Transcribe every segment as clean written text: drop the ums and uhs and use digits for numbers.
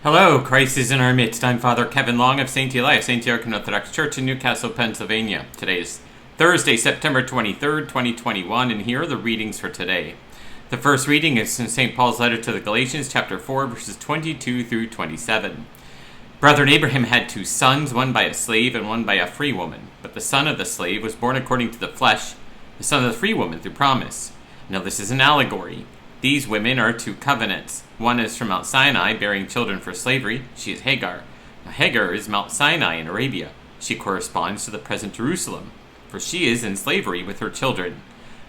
Hello, Christ is in our midst. I'm Father Kevin Long of St. Eli of St. Joachim Orthodox Church in Newcastle, Pennsylvania. Today is Thursday, September 23rd, 2021, and here are the readings for today. The first reading is in St. Paul's letter to the Galatians, chapter 4, verses 22 through 27. Brethren, Abraham had two sons, one by a slave and one by a free woman. But the son of the slave was born according to the flesh, the son of the free woman through promise. Now this is an allegory. These women are two covenants. One is from Mount Sinai, bearing children for slavery. She is Hagar. Now Hagar is Mount Sinai in Arabia. She corresponds to the present Jerusalem, for she is in slavery with her children.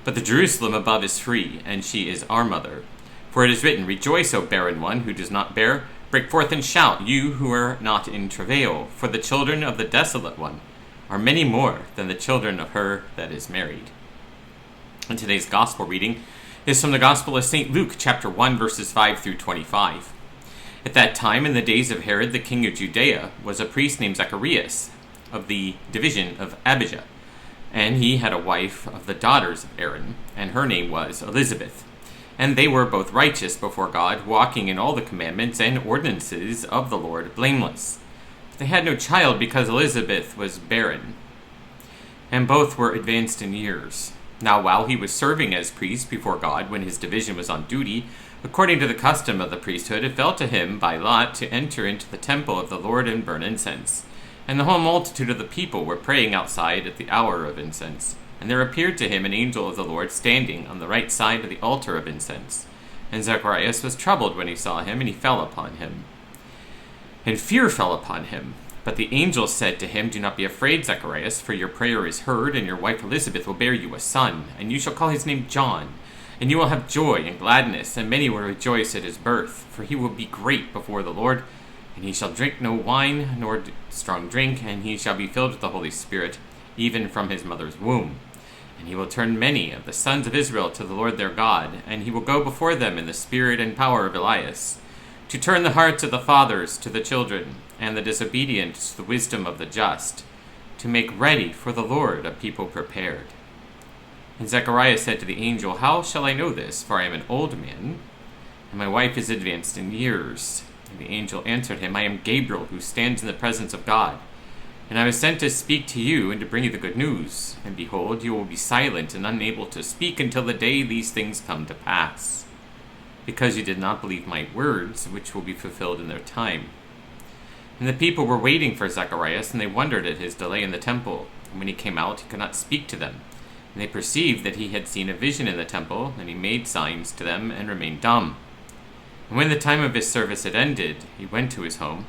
But the Jerusalem above is free, and she is our mother. For it is written, Rejoice, O barren one who does not bear. Break forth and shout, you who are not in travail. For the children of the desolate one are many more than the children of her that is married. And today's gospel reading is from the Gospel of St. Luke, chapter 1, verses 5 through 25. At that time, in the days of Herod, the king of Judea, was a priest named Zacharias, of the division of Abijah. And he had a wife of the daughters of Aaron, and her name was Elizabeth. And they were both righteous before God, walking in all the commandments and ordinances of the Lord blameless. But they had no child because Elizabeth was barren, and both were advanced in years. Now while he was serving as priest before God, when his division was on duty, according to the custom of the priesthood, it fell to him by lot to enter into the temple of the Lord and burn incense. And the whole multitude of the people were praying outside at the hour of incense. And there appeared to him an angel of the Lord standing on the right side of the altar of incense. And Zacharias was troubled when he saw him, and he fell upon him. And fear fell upon him. But the angel said to him, Do not be afraid, Zacharias, for your prayer is heard, and your wife Elizabeth will bear you a son, and you shall call his name John. And you will have joy and gladness, and many will rejoice at his birth, for he will be great before the Lord. And he shall drink no wine, nor strong drink, and he shall be filled with the Holy Spirit, even from his mother's womb. And he will turn many of the sons of Israel to the Lord their God, and he will go before them in the spirit and power of Elias, to turn the hearts of the fathers to the children, and the disobedient to the wisdom of the just, to make ready for the Lord a people prepared. And Zechariah said to the angel, How shall I know this? For I am an old man, and my wife is advanced in years. And the angel answered him, I am Gabriel, who stands in the presence of God. And I was sent to speak to you and to bring you the good news. And behold, you will be silent and unable to speak until the day these things come to pass, because you did not believe my words, which will be fulfilled in their time. And the people were waiting for Zacharias, and they wondered at his delay in the temple. And when he came out, he could not speak to them. And they perceived that he had seen a vision in the temple, and he made signs to them and remained dumb. And when the time of his service had ended, he went to his home.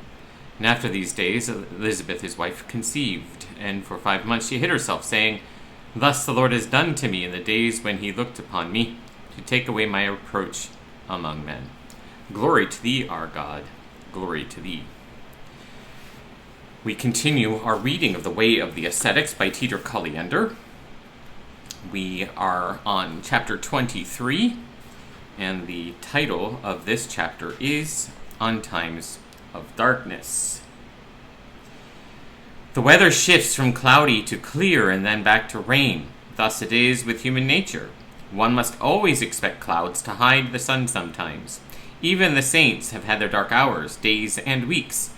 And after these days, Elizabeth his wife conceived, and for 5 months she hid herself, saying, Thus the Lord has done to me in the days when he looked upon me, to take away my reproach among men. Glory to thee, our God. Glory to thee. We continue our reading of The Way of the Ascetics by Peter Colliander. We are on chapter 23, and the title of this chapter is On Times of Darkness. The weather shifts from cloudy to clear and then back to rain. Thus it is with human nature. One must always expect clouds to hide the sun sometimes. Even the saints have had their dark hours, days and weeks.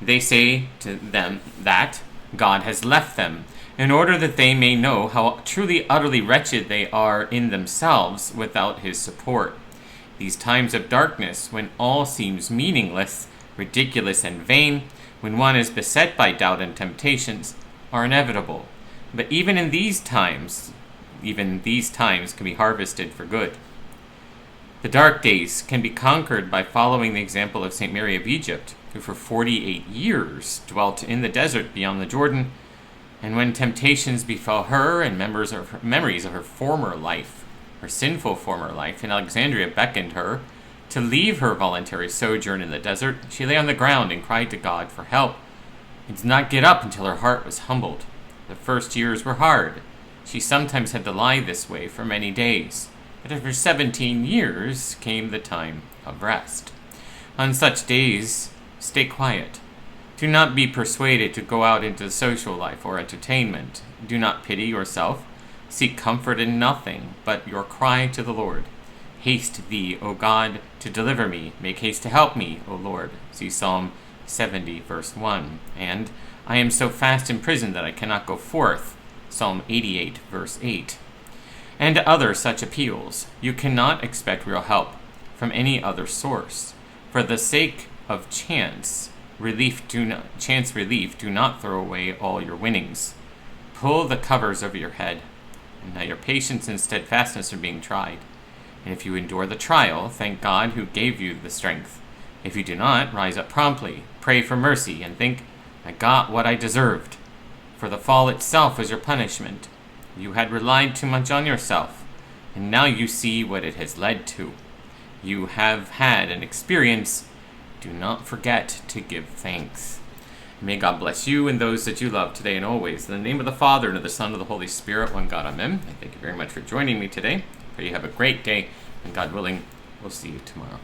They say to them that God has left them, in order that they may know how truly utterly wretched they are in themselves without his support. These times of darkness, when all seems meaningless, ridiculous, and vain, when one is beset by doubt and temptations, are inevitable. But even these times can be harvested for good. The dark days can be conquered by following the example of St. Mary of Egypt, who for 48 years dwelt in the desert beyond the Jordan, and when temptations befell her and memories of her former life, her sinful former life in Alexandria beckoned her to leave her voluntary sojourn in the desert, she lay on the ground and cried to God for help, and did not get up until her heart was humbled. The first years were hard. She sometimes had to lie this way for many days, but after 17 years came the time of rest. On such days, stay quiet. Do not be persuaded to go out into social life or entertainment. Do not pity yourself. Seek comfort in nothing but your cry to the Lord. Haste thee, O God, to deliver me. Make haste to help me, O Lord. See Psalm 70, verse 1. And I am so fast in prison that I cannot go forth. Psalm 88, verse 8. And other such appeals. You cannot expect real help from any other source. For the sake of chance relief, do not throw away all your winnings. Pull the covers over your head, and that your patience and steadfastness are being tried. And if you endure the trial, thank God who gave you the strength. If you do not, rise up promptly, pray for mercy, and think, I got what I deserved. For the fall itself was your punishment. You had relied too much on yourself, and now you see what it has led to. You have had an experience. Do not forget to give thanks. May God bless you and those that you love today and always. In the name of the Father, and of the Son, and of the Holy Spirit, one God, amen. I thank you very much for joining me today. Pray you have a great day, and God willing, we'll see you tomorrow.